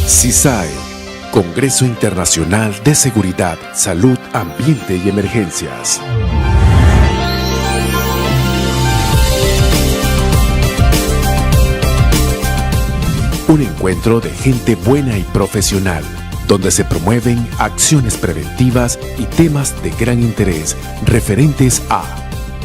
CISAE, Congreso Internacional de Seguridad, Salud, Ambiente y Emergencias. Un encuentro de gente buena y profesional, donde se promueven acciones preventivas y temas de gran interés referentes a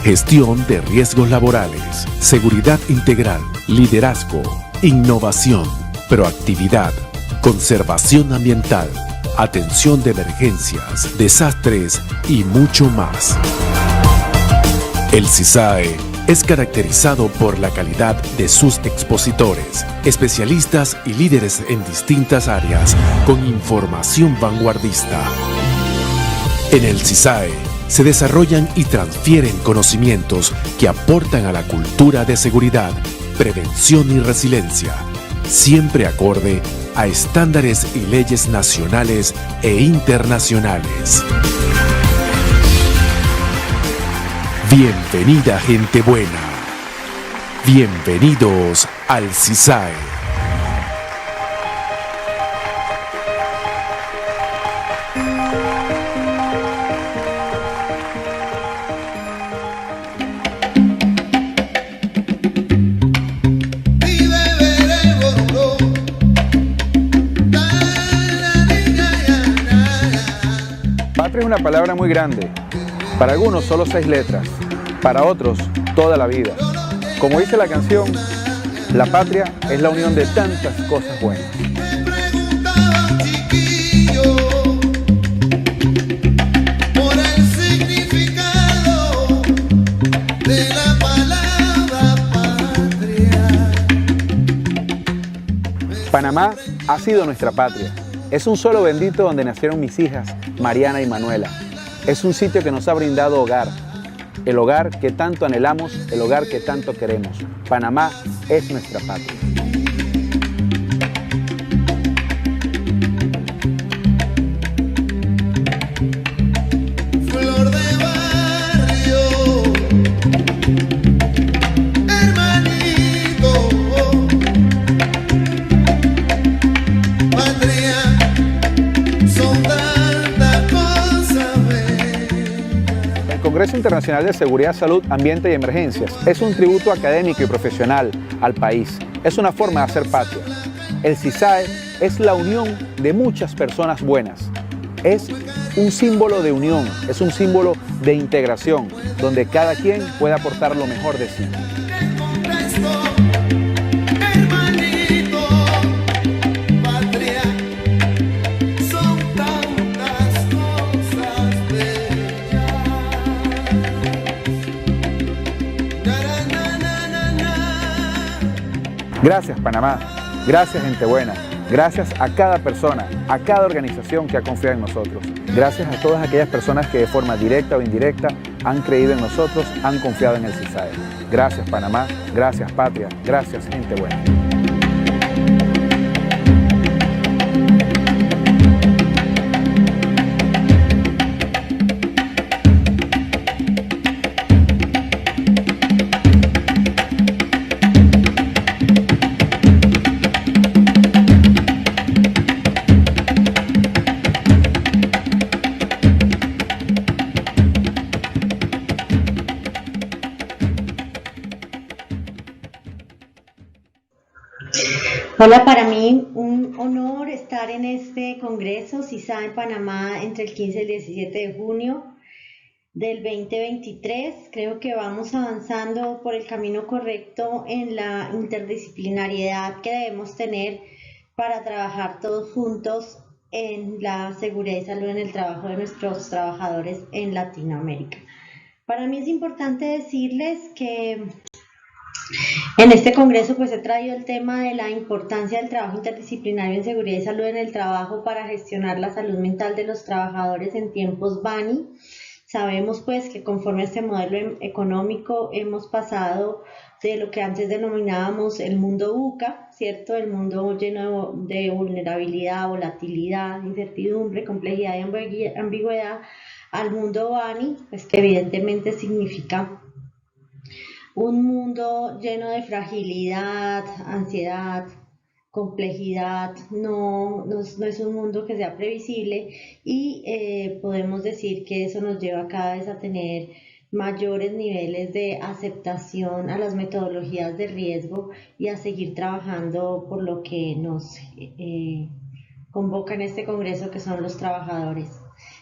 gestión de riesgos laborales, seguridad integral, liderazgo, innovación, proactividad, conservación ambiental, atención de emergencias, desastres y mucho más. El CISAE es caracterizado por la calidad de sus expositores, especialistas y líderes en distintas áreas con información vanguardista. En el CISAE se desarrollan y transfieren conocimientos que aportan a la cultura de seguridad, prevención y resiliencia, siempre acorde a estándares y leyes nacionales e internacionales. Bienvenida, gente buena. Bienvenidos al CISAE. Patria es una palabra muy grande. Para algunos solo 6 letras, para otros toda la vida. Como dice la canción, la patria es la unión de tantas cosas buenas. Panamá ha sido nuestra patria. Es un suelo bendito donde nacieron mis hijas, Mariana y Manuela. Es un sitio que nos ha brindado hogar, el hogar que tanto anhelamos, el hogar que tanto queremos. Panamá es nuestra patria. Flor de barrio, hermanito, patria, son tantas cosas. El Congreso Internacional de Seguridad, Salud, Ambiente y Emergencias es un tributo académico y profesional al país. Es una forma de hacer patria. El CISAE es la unión de muchas personas buenas. Es un símbolo de unión, es un símbolo de integración, donde cada quien puede aportar lo mejor de sí. Hermanito, patria, son tantas cosas bellas. Gracias, Panamá. Gracias, gente buena. Gracias a cada persona, a cada organización que ha confiado en nosotros. Gracias a todas aquellas personas que de forma directa o indirecta han creído en nosotros, han confiado en el CISAE. Gracias, Panamá. Gracias, patria. Gracias, gente buena. Hola, para mí un honor estar en este congreso CISAE en Panamá entre el 15 y el 17 de junio del 2023. Creo que vamos avanzando por el camino correcto en la interdisciplinariedad que debemos tener para trabajar todos juntos en la seguridad y salud en el trabajo de nuestros trabajadores en Latinoamérica. Para mí es importante decirles que en este congreso pues he traído el tema de la importancia del trabajo interdisciplinario en seguridad y salud en el trabajo para gestionar la salud mental de los trabajadores en tiempos BANI. Sabemos pues que conforme a este modelo económico hemos pasado de lo que antes denominábamos el mundo VUCA, ¿cierto? El mundo lleno de vulnerabilidad, volatilidad, incertidumbre, complejidad y ambigüedad, al mundo BANI, pues que evidentemente significa un mundo lleno de fragilidad, ansiedad, complejidad, no es un mundo que sea previsible y podemos decir que eso nos lleva cada vez a tener mayores niveles de aceptación a las metodologías de riesgo y a seguir trabajando por lo que nos convoca en este congreso, que son los trabajadores.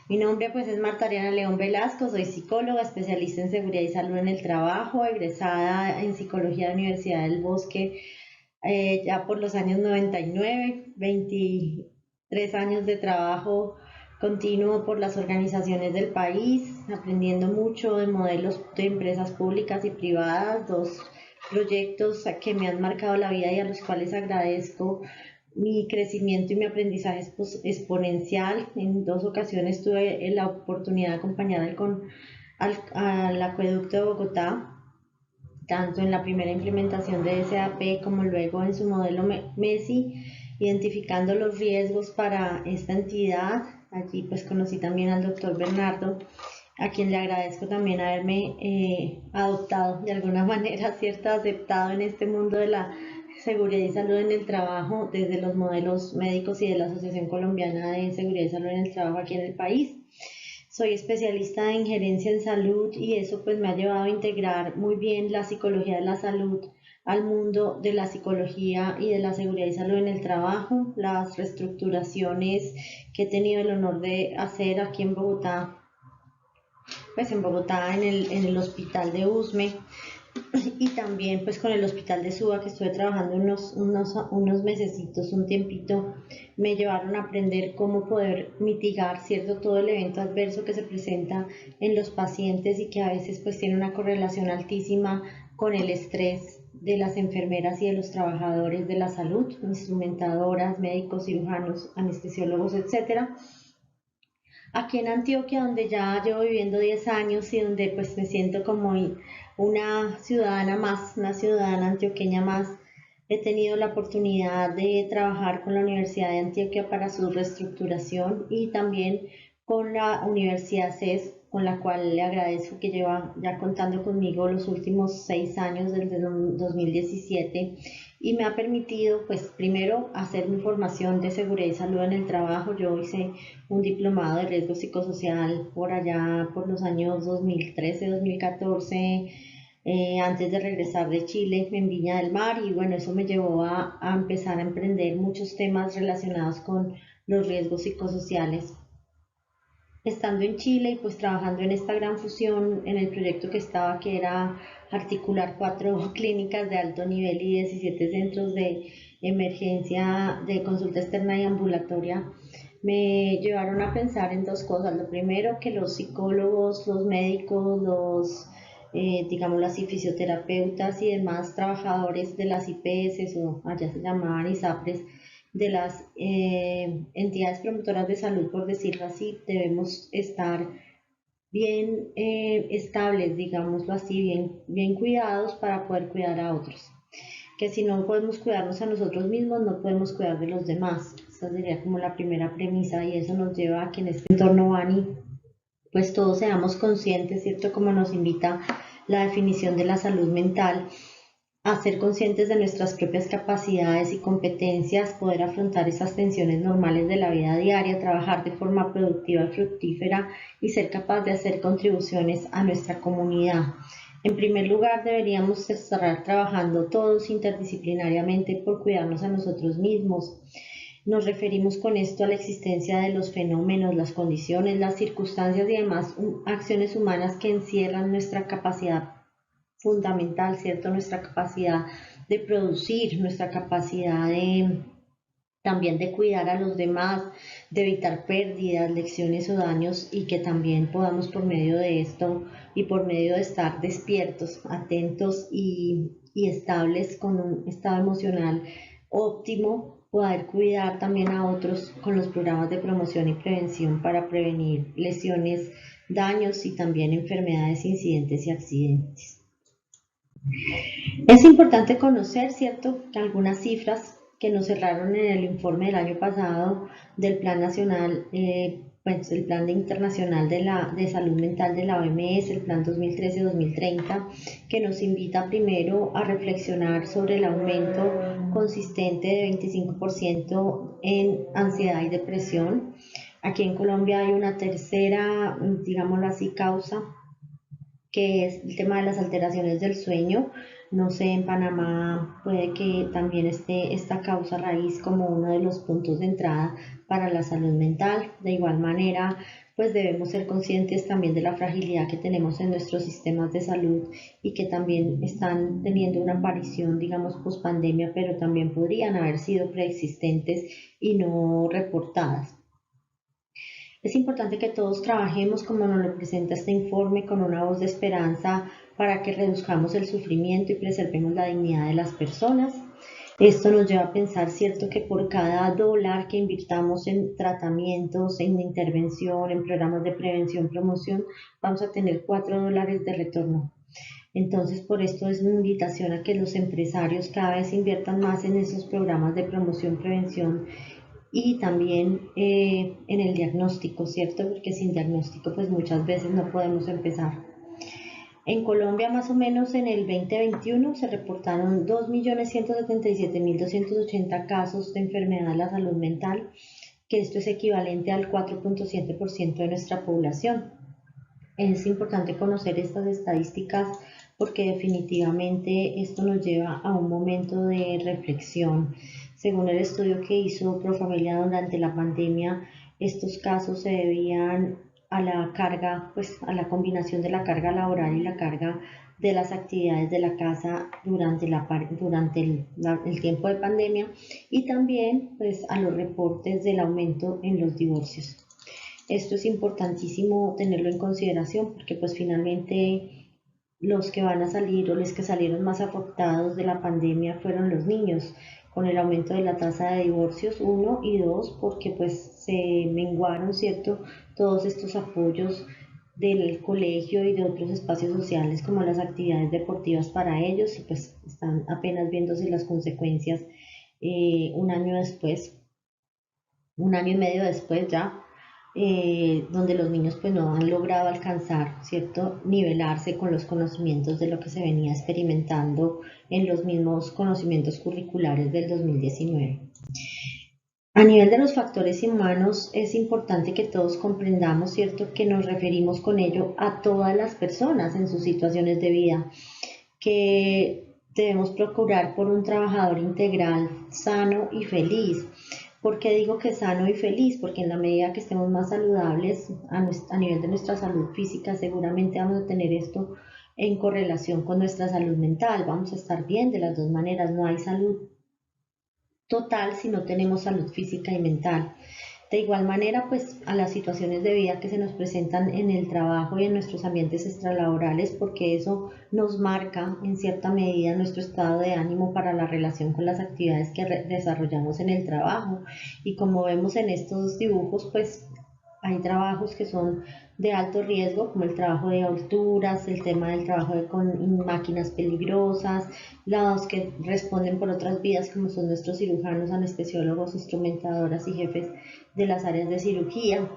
Mi nombre pues es Marta Ariana León Velasco, soy psicóloga, especialista en seguridad y salud en el trabajo, egresada en psicología de la Universidad del Bosque ya por los años 99, 23 años de trabajo continuo por las organizaciones del país, aprendiendo mucho de modelos de empresas públicas y privadas, dos proyectos que me han marcado la vida y a los cuales agradezco mi crecimiento y mi aprendizaje exponencial. En dos ocasiones tuve la oportunidad de acompañar al acueducto de Bogotá, tanto en la primera implementación de SAP como luego en su modelo MESI, identificando los riesgos para esta entidad. Allí pues conocí también al doctor Bernardo, a quien le agradezco también haberme adoptado de alguna manera, ¿cierto? Aceptado en este mundo de la seguridad y salud en el trabajo desde los modelos médicos y de la Asociación Colombiana de Seguridad y Salud en el Trabajo aquí en el país. Soy especialista en gerencia en salud y eso pues me ha llevado a integrar muy bien la psicología de la salud al mundo de la psicología y de la seguridad y salud en el trabajo. Las reestructuraciones que he tenido el honor de hacer aquí en Bogotá, pues en Bogotá en el hospital de USME y también pues con el hospital de Suba, que estuve trabajando unos mesecitos, un tiempito, me llevaron a aprender cómo poder mitigar, ¿cierto?, todo el evento adverso que se presenta en los pacientes y que a veces pues tiene una correlación altísima con el estrés de las enfermeras y de los trabajadores de la salud, instrumentadoras, médicos, cirujanos, anestesiólogos, etcétera. Aquí en Antioquia, donde ya llevo viviendo 10 años y donde pues me siento como una ciudadana más, una ciudadana antioqueña más, he tenido la oportunidad de trabajar con la Universidad de Antioquia para su reestructuración y también con la Universidad CES, con la cual le agradezco que lleva ya contando conmigo los últimos 6 años desde el 2017 y me ha permitido pues primero hacer mi formación de seguridad y salud en el trabajo. Yo hice un diplomado de riesgo psicosocial por allá por los años 2013-2014 antes de regresar de Chile en Viña del Mar y bueno, eso me llevó a empezar a emprender muchos temas relacionados con los riesgos psicosociales. Estando en Chile y pues trabajando en esta gran fusión en el proyecto que estaba, que era articular 4 clínicas de alto nivel y 17 centros de emergencia de consulta externa y ambulatoria, me llevaron a pensar en dos cosas. Lo primero, que los psicólogos, los médicos, digamos así, fisioterapeutas y demás trabajadores de las IPS o allá se llamaban ISAPRES, de las entidades promotoras de salud, por decirlo así, debemos estar bien estables, digámoslo así, bien cuidados para poder cuidar a otros. Que si no podemos cuidarnos a nosotros mismos, no podemos cuidar de los demás. Esa sería como la primera premisa y eso nos lleva a que en este entorno, Vani, pues todos seamos conscientes, ¿cierto? Como nos invita la definición de la salud mental, a ser conscientes de nuestras propias capacidades y competencias, poder afrontar esas tensiones normales de la vida diaria, trabajar de forma productiva y fructífera y ser capaz de hacer contribuciones a nuestra comunidad. En primer lugar, deberíamos estar trabajando todos interdisciplinariamente por cuidarnos a nosotros mismos. Nos referimos con esto a la existencia de los fenómenos, las condiciones, las circunstancias y demás acciones humanas que encierran nuestra capacidad fundamental, ¿cierto? Nuestra capacidad de producir, nuestra capacidad también de cuidar a los demás, de evitar pérdidas, lecciones o daños y que también podamos por medio de esto y por medio de estar despiertos, atentos y estables con un estado emocional óptimo, poder cuidar también a otros con los programas de promoción y prevención para prevenir lesiones, daños y también enfermedades, incidentes y accidentes. Es importante conocer, ¿cierto?, que algunas cifras que nos cerraron en el informe del año pasado del Plan Nacional pues, el Plan Internacional de Salud Mental de la OMS, el Plan 2013-2030, que nos invita primero a reflexionar sobre el aumento consistente de 25% en ansiedad y depresión. Aquí en Colombia hay una tercera, digámoslo así, causa, que es el tema de las alteraciones del sueño. No sé, en Panamá puede que también esté esta causa raíz como uno de los puntos de entrada para la salud mental. De igual manera, pues debemos ser conscientes también de la fragilidad que tenemos en nuestros sistemas de salud y que también están teniendo una aparición, digamos, post pandemia, pero también podrían haber sido preexistentes y no reportadas. Es importante que todos trabajemos como nos lo presenta este informe, con una voz de esperanza para que reduzcamos el sufrimiento y preservemos la dignidad de las personas. Esto nos lleva a pensar, cierto, que por cada dólar que invirtamos en tratamientos, en intervención, en programas de prevención, promoción, vamos a tener 4 dólares de retorno. Entonces, por esto es una invitación a que los empresarios cada vez inviertan más en esos programas de promoción, prevención y también en el diagnóstico, ¿cierto? Porque sin diagnóstico pues muchas veces no podemos empezar. En Colombia más o menos en el 2021 se reportaron 2.177.280 casos de enfermedad de la salud mental, que esto es equivalente al 4.7% de nuestra población. Es importante conocer estas estadísticas porque definitivamente esto nos lleva a un momento de reflexión. Según el estudio que hizo Profamilia durante la pandemia, estos casos se debían a la carga, pues a la combinación de la carga laboral y la carga de las actividades de la casa durante el tiempo de pandemia, y también pues a los reportes del aumento en los divorcios. Esto es importantísimo tenerlo en consideración porque pues finalmente los que van a salir o los que salieron más afectados de la pandemia fueron los niños, con el aumento de la tasa de divorcios, 1, y 2, porque pues se menguaron, ¿cierto?, todos estos apoyos del colegio y de otros espacios sociales como las actividades deportivas para ellos, y pues están apenas viéndose las consecuencias un año después, un año y medio después ya, donde los niños pues no han logrado alcanzar, ¿cierto?, nivelarse con los conocimientos de lo que se venía experimentando en los mismos conocimientos curriculares del 2019. A nivel de los factores humanos es importante que todos comprendamos, ¿cierto?, que nos referimos con ello a todas las personas en sus situaciones de vida, que debemos procurar por un trabajador integral, sano y feliz. ¿Por qué digo que sano y feliz? Porque en la medida que estemos más saludables a nivel de nuestra salud física, seguramente vamos a tener esto en correlación con nuestra salud mental. Vamos a estar bien de las dos maneras. No hay salud total si no tenemos salud física y mental. De igual manera, pues a las situaciones de vida que se nos presentan en el trabajo y en nuestros ambientes extralaborales, porque eso nos marca en cierta medida nuestro estado de ánimo para la relación con las actividades que desarrollamos en el trabajo. Y como vemos en estos dibujos, pues hay trabajos que son de alto riesgo, como el trabajo de alturas, el tema del trabajo con máquinas peligrosas, los que responden por otras vías, como son nuestros cirujanos, anestesiólogos, instrumentadoras y jefes de las áreas de cirugía.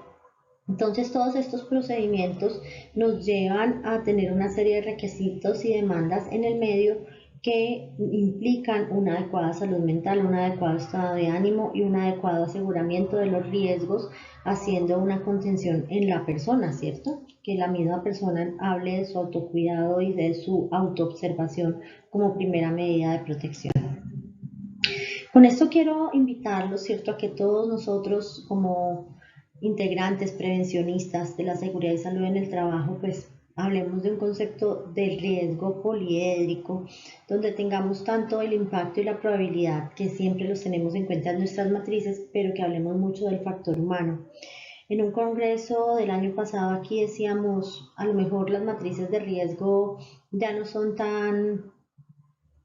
Entonces, todos estos procedimientos nos llevan a tener una serie de requisitos y demandas en el medio que implican una adecuada salud mental, un adecuado estado de ánimo y un adecuado aseguramiento de los riesgos, haciendo una contención en la persona, ¿cierto? Que la misma persona hable de su autocuidado y de su autoobservación como primera medida de protección. Con esto quiero invitarlos, ¿cierto?, a que todos nosotros como integrantes, prevencionistas de la seguridad y salud en el trabajo, pues hablemos de un concepto de riesgo poliédrico, donde tengamos tanto el impacto y la probabilidad, que siempre los tenemos en cuenta en nuestras matrices, pero que hablemos mucho del factor humano. En un congreso del año pasado aquí decíamos, a lo mejor las matrices de riesgo ya no son tan,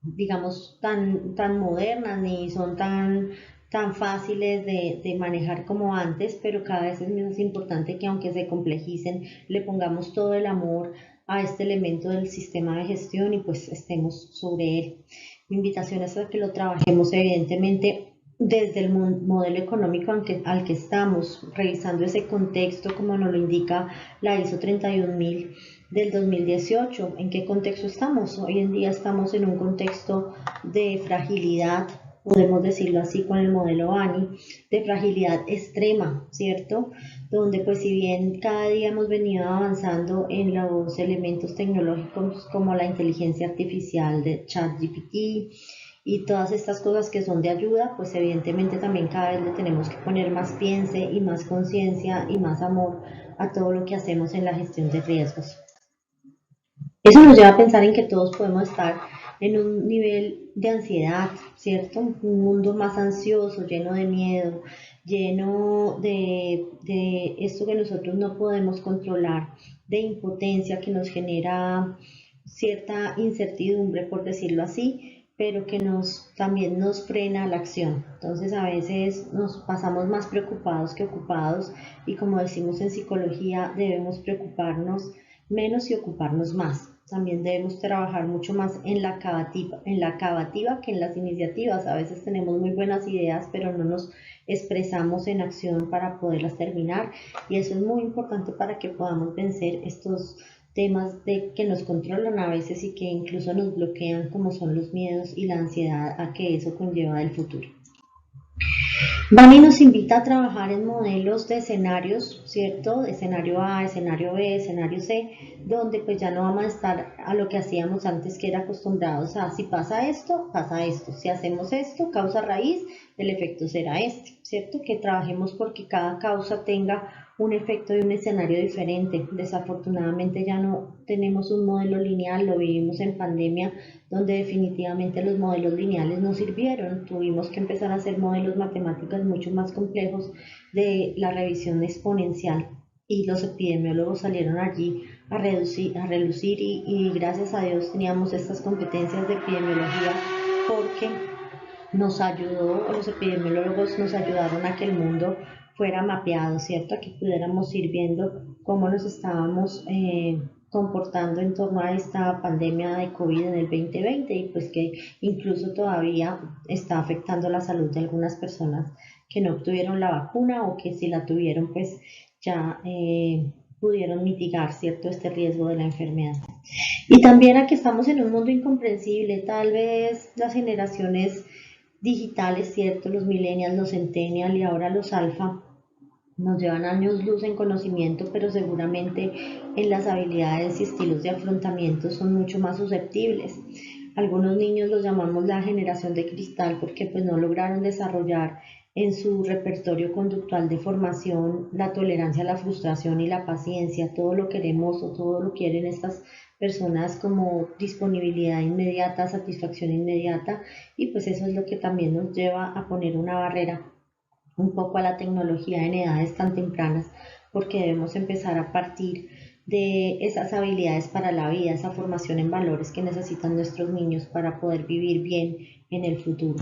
digamos, tan modernas ni son tan fáciles de manejar como antes, pero cada vez es más importante que aunque se complejicen, le pongamos todo el amor a este elemento del sistema de gestión y pues estemos sobre él. Mi invitación es a que lo trabajemos evidentemente desde el modelo económico al que estamos, revisando ese contexto como nos lo indica la ISO 31000 del 2018. ¿En qué contexto estamos? Hoy en día estamos en un contexto de fragilidad, podemos decirlo así con el modelo ANI, de fragilidad extrema, ¿cierto? Donde pues si bien cada día hemos venido avanzando en los elementos tecnológicos como la inteligencia artificial de ChatGPT, y todas estas cosas que son de ayuda, pues evidentemente también cada vez le tenemos que poner más piense y más conciencia y más amor a todo lo que hacemos en la gestión de riesgos. Eso nos lleva a pensar en que todos podemos estar en un nivel de ansiedad, ¿cierto? Un mundo más ansioso, lleno de miedo, lleno de esto que nosotros no podemos controlar, de impotencia que nos genera cierta incertidumbre, por decirlo así, pero que también nos frena la acción. Entonces a veces nos pasamos más preocupados que ocupados y como decimos en psicología, debemos preocuparnos menos y ocuparnos más. También debemos trabajar mucho más en la acabativa que en las iniciativas. A veces tenemos muy buenas ideas, pero no nos expresamos en acción para poderlas terminar. Y eso es muy importante para que podamos vencer estos temas que nos controlan a veces y que incluso nos bloquean, como son los miedos y la ansiedad a que eso conlleva del futuro. Bani nos invita a trabajar en modelos de escenarios, ¿cierto? Escenario A, escenario B, escenario C, donde pues ya no vamos a estar a lo que hacíamos antes, que era acostumbrados a si pasa esto, si hacemos esto, causa raíz, el efecto será este, ¿cierto? Que trabajemos porque cada causa tenga un efecto y un escenario diferente. Desafortunadamente ya no tenemos un modelo lineal, lo vivimos en pandemia, donde definitivamente los modelos lineales no sirvieron. Tuvimos que empezar a hacer modelos matemáticos mucho más complejos de la revisión exponencial y los epidemiólogos salieron allí a relucir y gracias a Dios teníamos estas competencias de epidemiología porque nos ayudó, los epidemiólogos nos ayudaron a que el mundo fuera mapeado, ¿cierto? A que pudiéramos ir viendo cómo nos estábamos comportando en torno a esta pandemia de COVID en el 2020 y pues que incluso todavía está afectando la salud de algunas personas que no obtuvieron la vacuna o que si la tuvieron pues ya pudieron mitigar, ¿cierto?, este riesgo de la enfermedad. Y también aquí estamos en un mundo incomprensible, tal vez las generaciones digitales, ¿cierto?, los millennials, los centennials y ahora los alfa, nos llevan años luz en conocimiento, pero seguramente en las habilidades y estilos de afrontamiento son mucho más susceptibles. Algunos niños los llamamos la generación de cristal porque pues no lograron desarrollar en su repertorio conductual de formación la tolerancia a la frustración y la paciencia. Todo lo queremos o todo lo quieren estas personas como disponibilidad inmediata, satisfacción inmediata, y pues eso es lo que también nos lleva a poner una barrera un poco a la tecnología en edades tan tempranas, porque debemos empezar a partir de esas habilidades para la vida, esa formación en valores que necesitan nuestros niños para poder vivir bien en el futuro.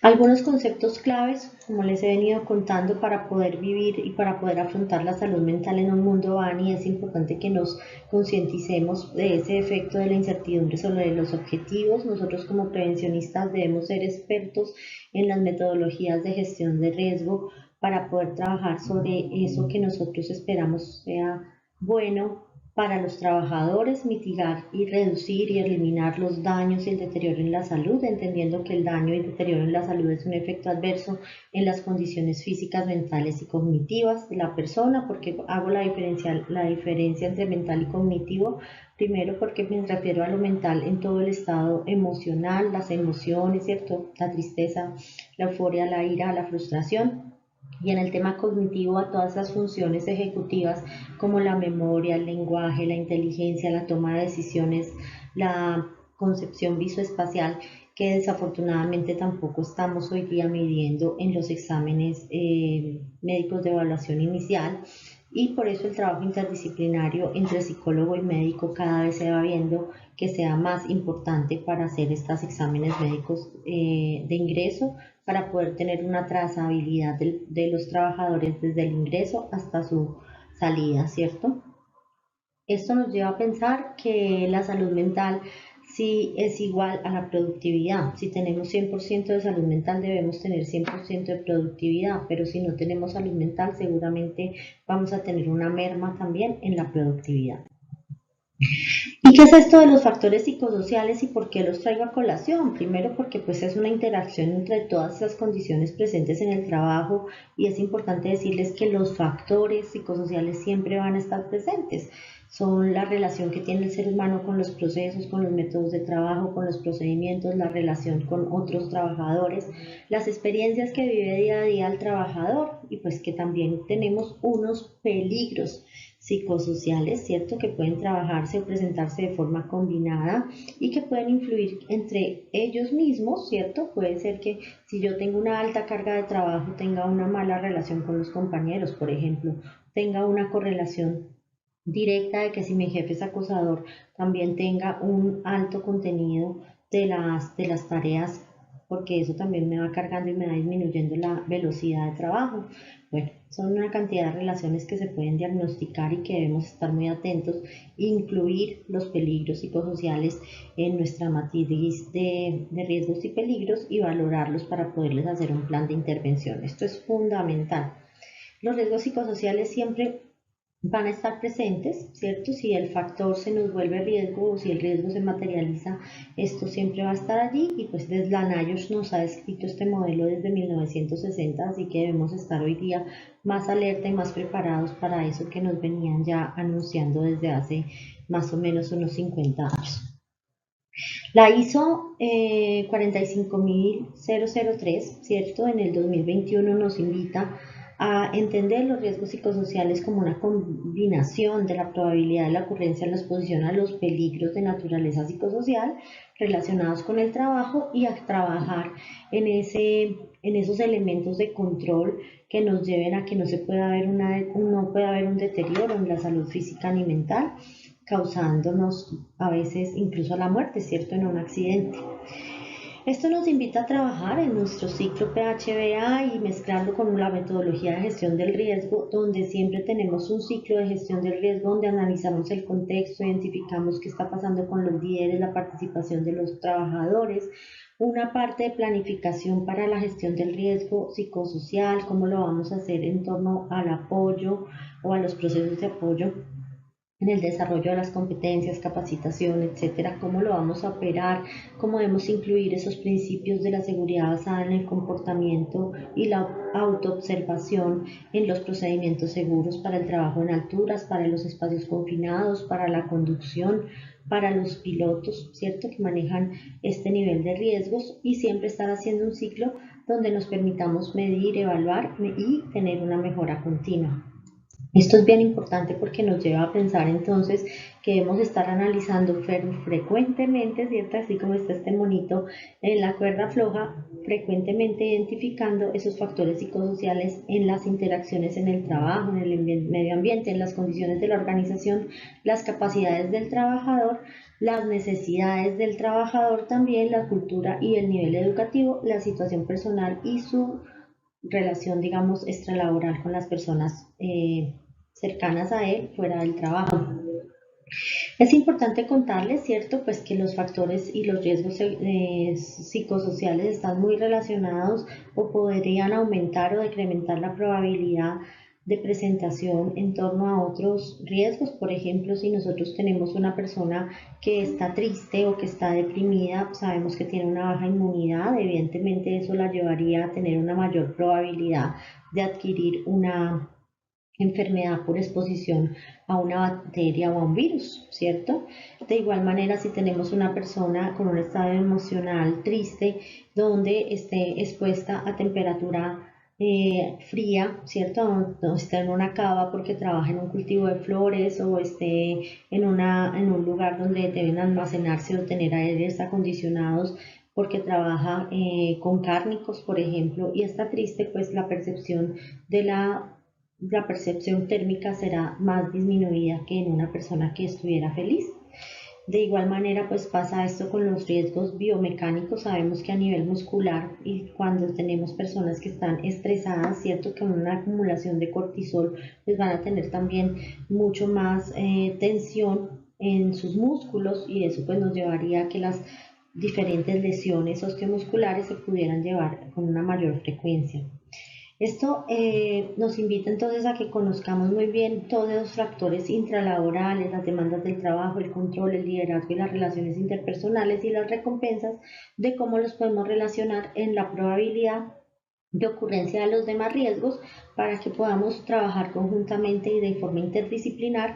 Algunos conceptos claves, como les he venido contando, para poder vivir y para poder afrontar la salud mental en un mundo Bani, es importante que nos concienticemos de ese efecto de la incertidumbre sobre los objetivos. Nosotros como prevencionistas debemos ser expertos en las metodologías de gestión de riesgo para poder trabajar sobre eso que nosotros esperamos sea bueno para los trabajadores, mitigar y reducir y eliminar los daños y el deterioro en la salud, entendiendo que el daño y el deterioro en la salud es un efecto adverso en las condiciones físicas, mentales y cognitivas de la persona. Porque hago la diferencia entre mental y cognitivo? Primero porque me refiero a lo mental en todo el estado emocional, las emociones, ¿cierto? La tristeza, la euforia, la ira, la frustración. Y en el tema cognitivo a todas las funciones ejecutivas como la memoria, el lenguaje, la inteligencia, la toma de decisiones, la concepción visoespacial, que desafortunadamente tampoco estamos hoy día midiendo en los exámenes médicos de evaluación inicial. Y por eso el trabajo interdisciplinario entre psicólogo y médico cada vez se va viendo que sea más importante para hacer estos exámenes médicos de ingreso, para poder tener una trazabilidad de los trabajadores desde el ingreso hasta su salida, ¿cierto? Esto nos lleva a pensar que la salud mental si es igual a la productividad. Si tenemos 100% de salud mental, debemos tener 100% de productividad, pero si no tenemos salud mental, seguramente vamos a tener una merma también en la productividad. ¿Y qué es esto de los factores psicosociales y por qué los traigo a colación? Primero porque pues es una interacción entre todas las condiciones presentes en el trabajo y es importante decirles que los factores psicosociales siempre van a estar presentes. Son la relación que tiene el ser humano con los procesos, con los métodos de trabajo, con los procedimientos, la relación con otros trabajadores, las experiencias que vive día a día el trabajador y pues que también tenemos unos peligros psicosociales, ¿cierto? Que pueden trabajarse o presentarse de forma combinada y que pueden influir entre ellos mismos, ¿cierto? Puede ser que si yo tengo una alta carga de trabajo, tenga una mala relación con los compañeros, por ejemplo, tenga una correlación directa de que si mi jefe es acosador, también tenga un alto contenido de las tareas, porque eso también me va cargando y me va disminuyendo la velocidad de trabajo. Bueno, son una cantidad de relaciones que se pueden diagnosticar y que debemos estar muy atentos, incluir los peligros psicosociales en nuestra matriz de riesgos y peligros y valorarlos para poderles hacer un plan de intervención. Esto es fundamental. Los riesgos psicosociales siempre van a estar presentes, ¿cierto? Si el factor se nos vuelve riesgo o si el riesgo se materializa, esto siempre va a estar allí y pues desde la NIOSH nos ha descrito este modelo desde 1960, así que debemos estar hoy día más alerta y más preparados para eso que nos venían ya anunciando desde hace más o menos unos 50 años. La ISO 45003, ¿cierto? En el 2021 nos invita a entender los riesgos psicosociales como una combinación de la probabilidad de la ocurrencia en la exposición a los peligros de naturaleza psicosocial relacionados con el trabajo y a trabajar en esos elementos de control que nos lleven a que no pueda haber un deterioro en la salud física ni mental, causándonos a veces incluso la muerte, ¿cierto?, en un accidente. Esto nos invita a trabajar en nuestro ciclo PHBA y mezclarlo con la metodología de gestión del riesgo, donde siempre tenemos un ciclo de gestión del riesgo donde analizamos el contexto, identificamos qué está pasando con los líderes, la participación de los trabajadores, una parte de planificación para la gestión del riesgo psicosocial, cómo lo vamos a hacer en torno al apoyo o a los procesos de apoyo en el desarrollo de las competencias, capacitación, etcétera, cómo lo vamos a operar, cómo debemos incluir esos principios de la seguridad basada en el comportamiento y la autoobservación en los procedimientos seguros para el trabajo en alturas, para los espacios confinados, para la conducción, para los pilotos, ¿cierto?, que manejan este nivel de riesgos y siempre estar haciendo un ciclo donde nos permitamos medir, evaluar y tener una mejora continua. Esto es bien importante porque nos lleva a pensar entonces que debemos estar analizando frecuentemente, ¿cierto? Así como está este monito en la cuerda floja, frecuentemente identificando esos factores psicosociales en las interacciones en el trabajo, en el medio ambiente, en las condiciones de la organización, las capacidades del trabajador, las necesidades del trabajador también, la cultura y el nivel educativo, la situación personal y su relación, digamos, extralaboral con las personas cercanas a él fuera del trabajo. Es importante contarles, ¿cierto?, pues que los factores y los riesgos psicosociales están muy relacionados o podrían aumentar o decrementar la probabilidad de presentación en torno a otros riesgos. Por ejemplo, si nosotros tenemos una persona que está triste o que está deprimida, sabemos que tiene una baja inmunidad, evidentemente eso la llevaría a tener una mayor probabilidad de adquirir una enfermedad por exposición a una bacteria o a un virus, ¿cierto? De igual manera, si tenemos una persona con un estado emocional triste, donde esté expuesta a temperatura fría, ¿cierto? O esté en una cava porque trabaja en un cultivo de flores o esté en un lugar donde deben almacenarse o tener aires acondicionados porque trabaja con cárnicos, por ejemplo, y está triste, pues la percepción de la percepción térmica será más disminuida que en una persona que estuviera feliz. De igual manera, pues pasa esto con los riesgos biomecánicos. Sabemos que a nivel muscular y cuando tenemos personas que están estresadas, cierto, que con una acumulación de cortisol, pues van a tener también mucho más tensión en sus músculos y eso pues nos llevaría a que las diferentes lesiones osteomusculares se pudieran llevar con una mayor frecuencia. Esto nos invita entonces a que conozcamos muy bien todos los factores intralaborales, las demandas del trabajo, el control, el liderazgo y las relaciones interpersonales y las recompensas de cómo los podemos relacionar en la probabilidad de ocurrencia de los demás riesgos para que podamos trabajar conjuntamente y de forma interdisciplinar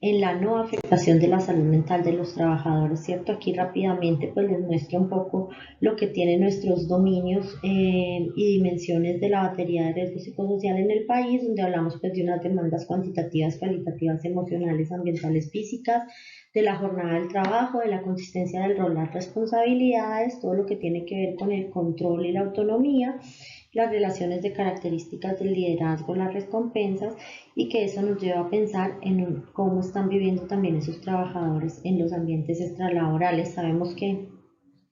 en la no afectación de la salud mental de los trabajadores, ¿cierto? Aquí rápidamente pues les muestro un poco lo que tienen nuestros dominios y dimensiones de la batería de riesgos psicosociales en el país, donde hablamos pues de unas demandas cuantitativas, cualitativas, emocionales, ambientales, físicas, de la jornada del trabajo, de la consistencia del rol, las responsabilidades, todo lo que tiene que ver con el control y la autonomía, las relaciones de características del liderazgo, las recompensas y que eso nos lleva a pensar en cómo están viviendo también esos trabajadores en los ambientes extralaborales. Sabemos que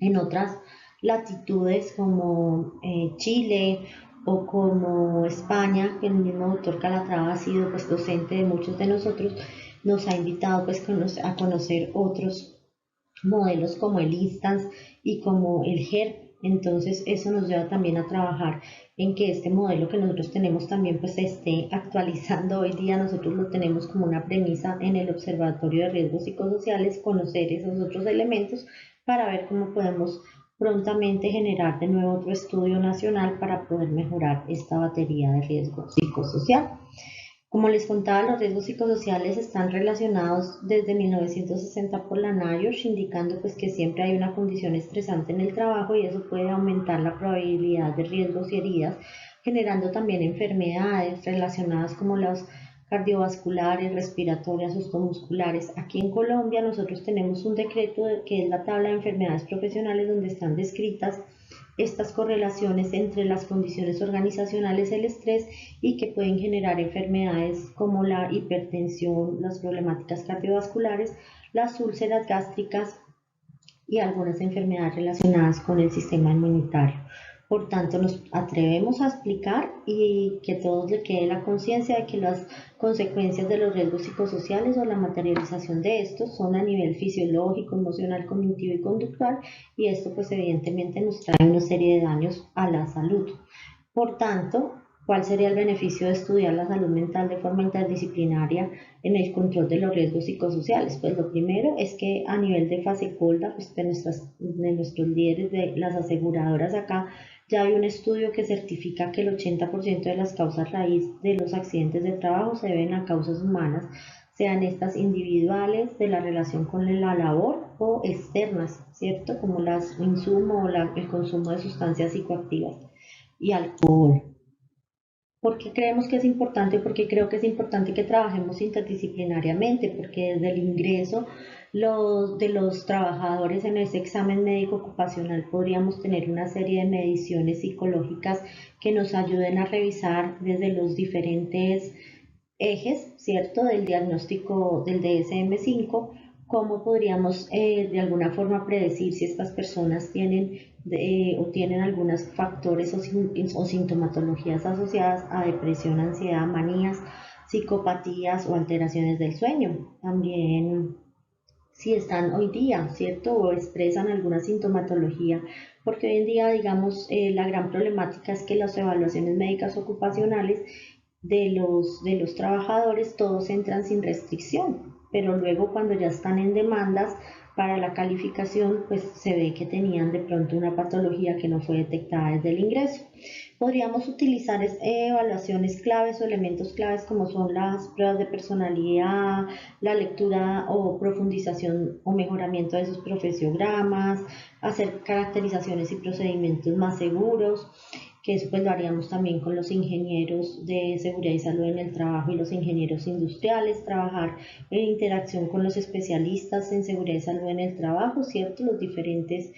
en otras latitudes como Chile o como España, que el mismo doctor Calatrava ha sido pues docente de muchos de nosotros, nos ha invitado pues a conocer otros modelos como el Instance y como el GERP. Entonces eso nos lleva también a trabajar en que este modelo que nosotros tenemos también pues se esté actualizando. Hoy día nosotros lo tenemos como una premisa en el Observatorio de Riesgos Psicosociales, conocer esos otros elementos para ver cómo podemos prontamente generar de nuevo otro estudio nacional para poder mejorar esta batería de riesgo psicosocial. Como les contaba, los riesgos psicosociales están relacionados desde 1960 por la NIOSH, indicando pues que siempre hay una condición estresante en el trabajo y eso puede aumentar la probabilidad de riesgos y heridas, generando también enfermedades relacionadas como las cardiovasculares, respiratorias, osteomusculares. Aquí en Colombia nosotros tenemos un decreto que es la tabla de enfermedades profesionales donde están descritas estas correlaciones entre las condiciones organizacionales, el estrés y que pueden generar enfermedades como la hipertensión, las problemáticas cardiovasculares, las úlceras gástricas y algunas enfermedades relacionadas con el sistema inmunitario. Por tanto, nos atrevemos a explicar y que a todos le quede la conciencia de que las consecuencias de los riesgos psicosociales o la materialización de estos son a nivel fisiológico, emocional, cognitivo y conductual, y esto pues evidentemente nos trae una serie de daños a la salud. Por tanto, ¿cuál sería el beneficio de estudiar la salud mental de forma interdisciplinaria en el control de los riesgos psicosociales? Pues lo primero es que a nivel de FASECOLDA, pues de nuestros líderes de las aseguradoras acá, ya hay un estudio que certifica que el 80% de las causas raíz de los accidentes de trabajo se deben a causas humanas, sean estas individuales de la relación con la labor o externas, ¿cierto? Como las insumos o el consumo de sustancias psicoactivas y alcohol. ¿Por qué creemos que es importante? Porque creo que es importante que trabajemos interdisciplinariamente, porque desde el ingreso de los trabajadores en ese examen médico ocupacional podríamos tener una serie de mediciones psicológicas que nos ayuden a revisar desde los diferentes ejes, ¿cierto? Del diagnóstico del DSM-5, cómo podríamos de alguna forma predecir si estas personas tienen o tienen algunos factores o sintomatologías asociadas a depresión, ansiedad, manías, psicopatías o alteraciones del sueño. También si están hoy día, ¿cierto? O expresan alguna sintomatología, porque hoy en día, digamos, la gran problemática es que las evaluaciones médicas ocupacionales de los trabajadores todos entran sin restricción, pero luego cuando ya están en demandas para la calificación, pues se ve que tenían de pronto una patología que no fue detectada desde el ingreso. Podríamos utilizar evaluaciones claves o elementos claves como son las pruebas de personalidad, la lectura o profundización o mejoramiento de esos profesiogramas, hacer caracterizaciones y procedimientos más seguros, que eso pues lo haríamos también con los ingenieros de seguridad y salud en el trabajo y los ingenieros industriales, trabajar en interacción con los especialistas en seguridad y salud en el trabajo, ¿cierto? Los diferentes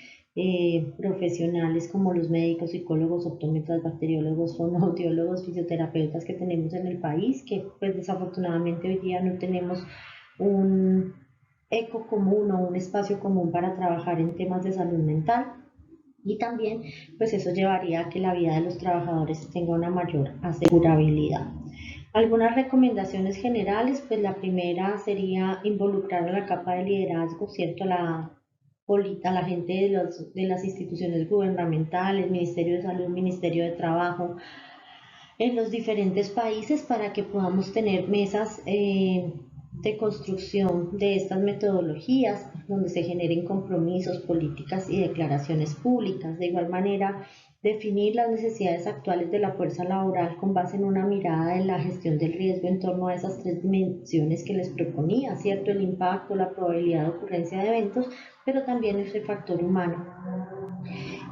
profesionales como los médicos, psicólogos, optómetras, bacteriólogos, fonoaudiólogos, fisioterapeutas que tenemos en el país, que pues desafortunadamente hoy día no tenemos un eco común o un espacio común para trabajar en temas de salud mental. Y también, pues eso llevaría a que la vida de los trabajadores tenga una mayor asegurabilidad. Algunas recomendaciones generales, pues la primera sería involucrar a la capa de liderazgo, ¿cierto? A la gente de las instituciones gubernamentales, Ministerio de Salud, Ministerio de Trabajo, en los diferentes países para que podamos tener mesas de construcción de estas metodologías, donde se generen compromisos, políticas y declaraciones públicas. De igual manera, definir las necesidades actuales de la fuerza laboral con base en una mirada de la gestión del riesgo en torno a esas tres dimensiones que les proponía, ¿cierto? El impacto, la probabilidad de ocurrencia de eventos, pero también ese factor humano.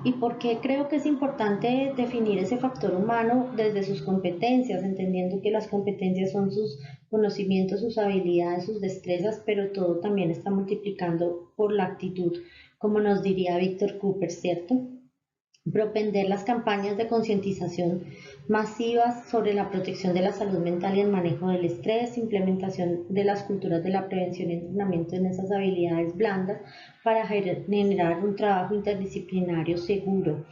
¿Y por qué creo que es importante definir ese factor humano desde sus competencias, entendiendo que las competencias son sus conocimientos, sus habilidades, sus destrezas, pero todo también está multiplicando por la actitud, como nos diría Víctor Cooper, ¿cierto? Propender las campañas de concientización masivas sobre la protección de la salud mental y el manejo del estrés, implementación de las culturas de la prevención y entrenamiento en esas habilidades blandas para generar un trabajo interdisciplinario seguro.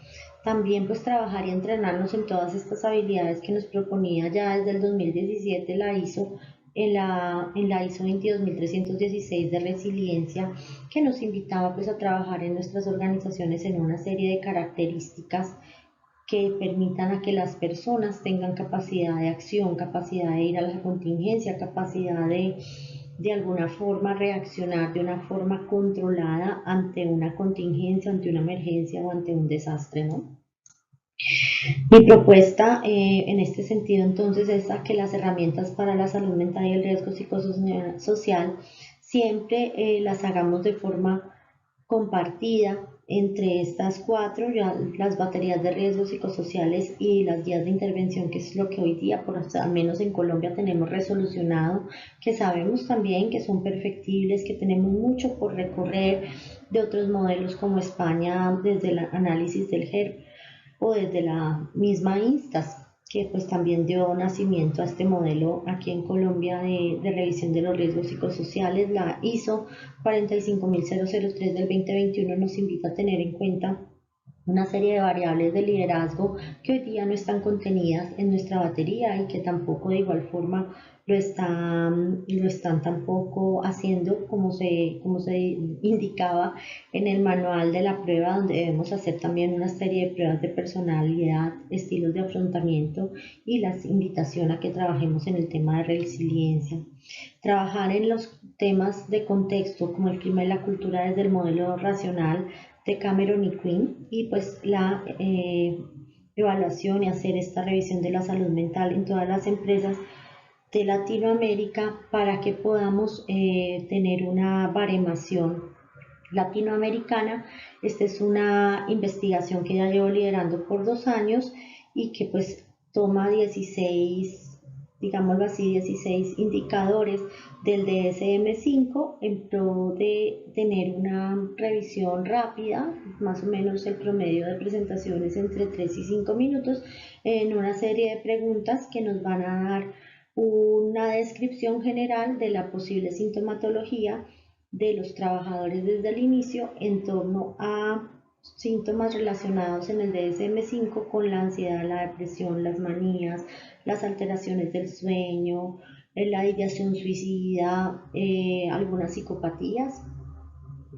También pues trabajar y entrenarnos en todas estas habilidades que nos proponía ya desde el 2017 la ISO, en la ISO 22316 de resiliencia, que nos invitaba pues a trabajar en nuestras organizaciones en una serie de características que permitan a que las personas tengan capacidad de acción, capacidad de ir a la contingencia, capacidad de alguna forma reaccionar de una forma controlada ante una contingencia, ante una emergencia o ante un desastre, ¿no? Mi propuesta en este sentido entonces es a que las herramientas para la salud mental y el riesgo psicosocial siempre las hagamos de forma compartida entre estas cuatro, ya las baterías de riesgos psicosociales y las guías de intervención, que es lo que hoy día, al menos en Colombia, tenemos resolucionado, que sabemos también que son perfectibles, que tenemos mucho por recorrer de otros modelos como España desde el análisis del GERP, o desde la misma INSTAS, que pues también dio nacimiento a este modelo aquí en Colombia de revisión de los riesgos psicosociales. La ISO 45003 del 2021 nos invita a tener en cuenta una serie de variables de liderazgo que hoy día no están contenidas en nuestra batería y que tampoco de igual forma lo están tampoco haciendo como se indicaba en el manual de la prueba, donde debemos hacer también una serie de pruebas de personalidad, estilos de afrontamiento y la invitación a que trabajemos en el tema de resiliencia. Trabajar en los temas de contexto como el clima y la cultura desde el modelo racional de Cameron y Quinn, y pues la evaluación y hacer esta revisión de la salud mental en todas las empresas de Latinoamérica para que podamos tener una baremación latinoamericana. Esta es una investigación que ya llevo liderando por 2 años y que pues toma 16, digámoslo así, 16 indicadores del DSM-5 en pro de tener una revisión rápida, más o menos el promedio de presentaciones entre 3 y 5 minutos, en una serie de preguntas que nos van a dar una descripción general de la posible sintomatología de los trabajadores desde el inicio en torno a síntomas relacionados en el DSM-5 con la ansiedad, la depresión, las manías, las alteraciones del sueño, la ideación suicida, algunas psicopatías,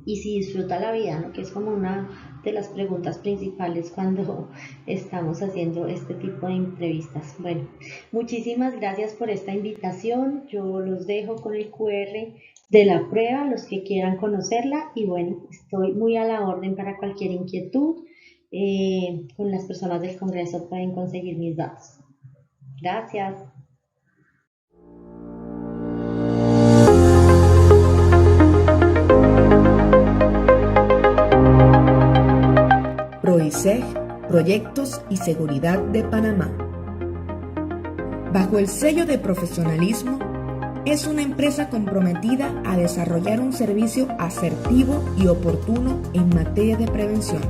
y si disfruta la vida, ¿no? Que es como una de las preguntas principales cuando estamos haciendo este tipo de entrevistas. Bueno, muchísimas gracias por esta invitación. Yo los dejo con el QR de la prueba, los que quieran conocerla, y bueno, estoy muy a la orden para cualquier inquietud. Con las personas del Congreso pueden conseguir mis datos. Gracias. PROISEG, Proyectos y Seguridad de Panamá. Bajo el sello de profesionalismo, es una empresa comprometida a desarrollar un servicio asertivo y oportuno en materia de prevención.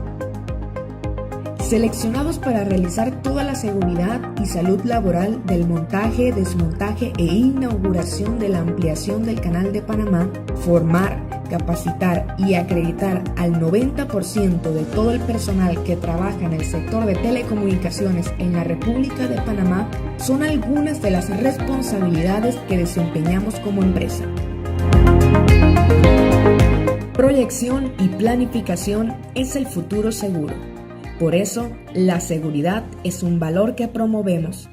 Seleccionados para realizar toda la seguridad y salud laboral del montaje, desmontaje e inauguración de la ampliación del Canal de Panamá, formar, capacitar y acreditar al 90% de todo el personal que trabaja en el sector de telecomunicaciones en la República de Panamá son algunas de las responsabilidades que desempeñamos como empresa. Proyección y planificación es el futuro seguro. Por eso, la seguridad es un valor que promovemos.